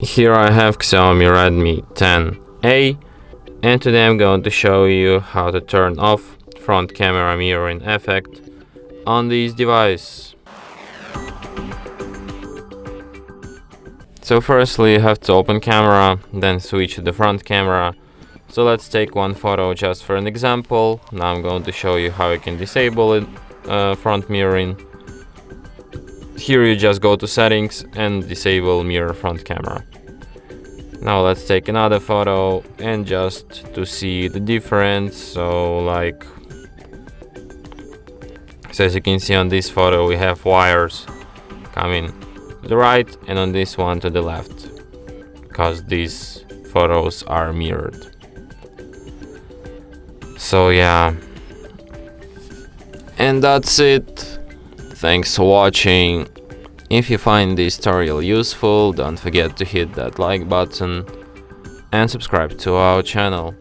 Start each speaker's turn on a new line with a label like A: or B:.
A: Here I have Xiaomi Redmi 10A, and today I'm going to show you how to turn off front camera mirroring effect on this device. So firstly you have to open camera, then switch to the front camera. So let's take one photo just for an example. Now I'm going to show you how you can disable it, front mirroring. Here you just go to settings and disable mirror front camera. Now let's take another photo and just to see the difference. So as you can see on this photo, we have wires coming to the right and on this one to the left, because these photos are mirrored. So yeah, and that's it. Thanks for watching. If you find this tutorial useful, don't forget to hit that like button and subscribe to our channel.